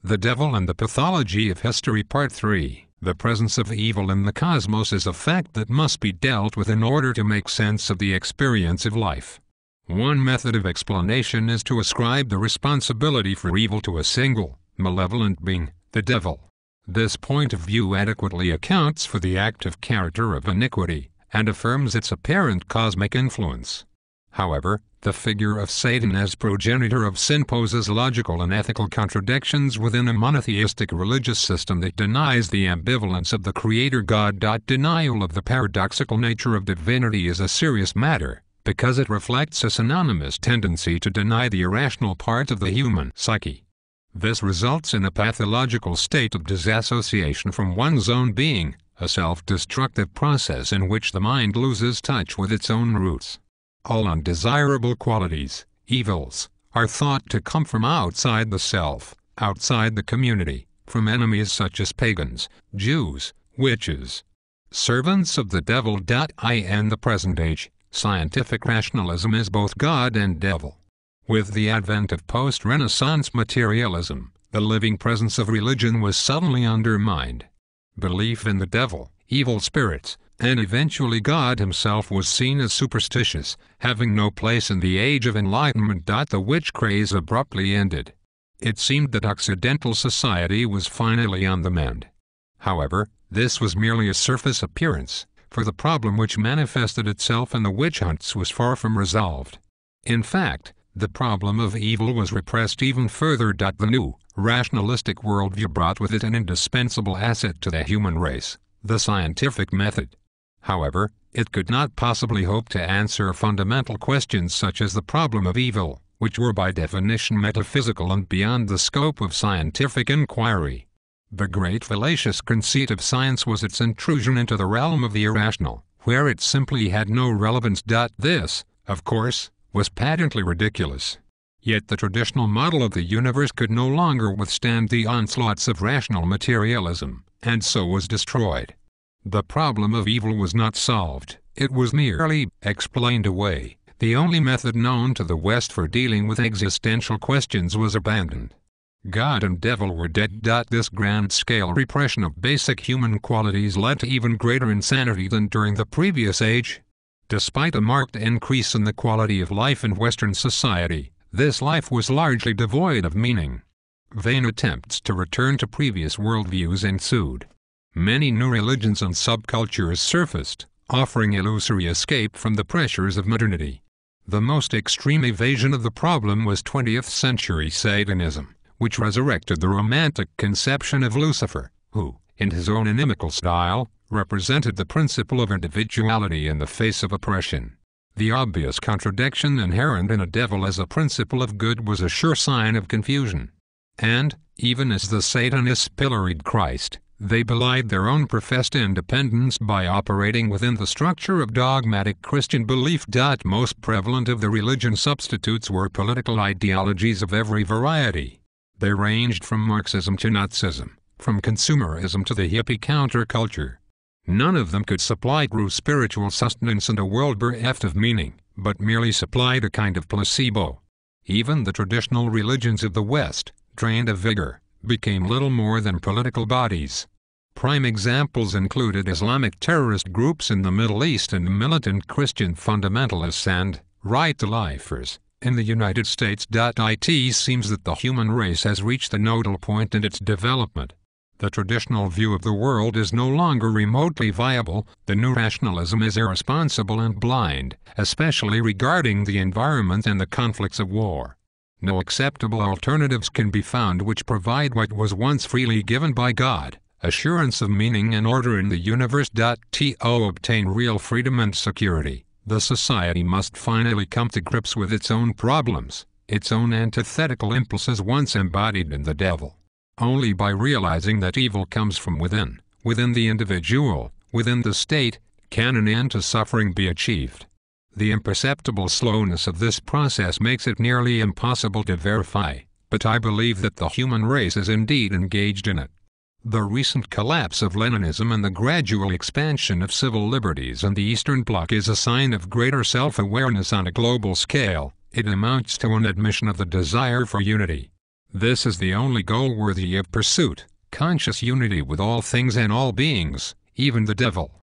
The Devil and the Pathology of History Part 3. The presence of evil in the cosmos is a fact that must be dealt with in order to make sense of the experience of life. One method of explanation is to ascribe the responsibility for evil to a single, malevolent being, the devil. This point of view adequately accounts for the active character of iniquity, and affirms its apparent cosmic influence. However, the figure of Satan as progenitor of sin poses logical and ethical contradictions within a monotheistic religious system that denies the ambivalence of the Creator God. Denial of the paradoxical nature of divinity is a serious matter, because it reflects a synonymous tendency to deny the irrational part of the human psyche. This results in a pathological state of disassociation from one's own being, a self-destructive process in which the mind loses touch with its own roots. All undesirable qualities, evils, are thought to come from outside the self, outside the community, from enemies such as pagans, Jews, witches, servants of the devil. In the present age, scientific rationalism is both God and devil. With the advent of post-Renaissance materialism, the living presence of religion was suddenly undermined. Belief in the devil, evil spirits, and eventually God himself was seen as superstitious, having no place in the Age of Enlightenment. The witch craze abruptly ended. It seemed that Occidental society was finally on the mend. However, this was merely a surface appearance, for the problem which manifested itself in the witch hunts was far from resolved. In fact, the problem of evil was repressed even further. The new, rationalistic worldview brought with it an indispensable asset to the human race, the scientific method. However, it could not possibly hope to answer fundamental questions such as the problem of evil, which were by definition metaphysical and beyond the scope of scientific inquiry. The great fallacious conceit of science was its intrusion into the realm of the irrational, where it simply had no relevance. This, of course, was patently ridiculous. Yet the traditional model of the universe could no longer withstand the onslaughts of rational materialism, and so was destroyed. The problem of evil was not solved, it was merely explained away. The only method known to the West for dealing with existential questions was abandoned. God and devil were dead. This grand-scale repression of basic human qualities led to even greater insanity than during the previous age. Despite a marked increase in the quality of life in Western society, this life was largely devoid of meaning. Vain attempts to return to previous worldviews ensued. Many new religions and subcultures surfaced, offering illusory escape from the pressures of modernity. The most extreme evasion of the problem was 20th-century Satanism, which resurrected the romantic conception of Lucifer, who, in his own inimical style, represented the principle of individuality in the face of oppression. The obvious contradiction inherent in a devil as a principle of good was a sure sign of confusion. And, even as the Satanists pilloried Christ, they belied their own professed independence by operating within the structure of dogmatic Christian belief. Most prevalent of the religion substitutes were political ideologies of every variety. They ranged from Marxism to Nazism, from consumerism to the hippie counterculture. None of them could supply true spiritual sustenance and a world bereft of meaning, but merely supplied a kind of placebo. Even the traditional religions of the West, drained of vigor, became little more than political bodies. Prime examples included Islamic terrorist groups in the Middle East and militant Christian fundamentalists and right-to-lifers in the United States. It seems that the human race has reached the nodal point in its development. The traditional view of the world is no longer remotely viable. The new rationalism is irresponsible and blind, especially regarding the environment and the conflicts of war. No acceptable alternatives can be found which provide what was once freely given by God, assurance of meaning and order in the universe. To obtain real freedom and security, the society must finally come to grips with its own problems, its own antithetical impulses once embodied in the devil. Only by realizing that evil comes from within the individual, within the state, can an end to suffering be achieved. The imperceptible slowness of this process makes it nearly impossible to verify, but I believe that the human race is indeed engaged in it. The recent collapse of Leninism and the gradual expansion of civil liberties in the Eastern Bloc is a sign of greater self-awareness on a global scale. It amounts to an admission of the desire for unity. This is the only goal worthy of pursuit, conscious unity with all things and all beings, even the devil.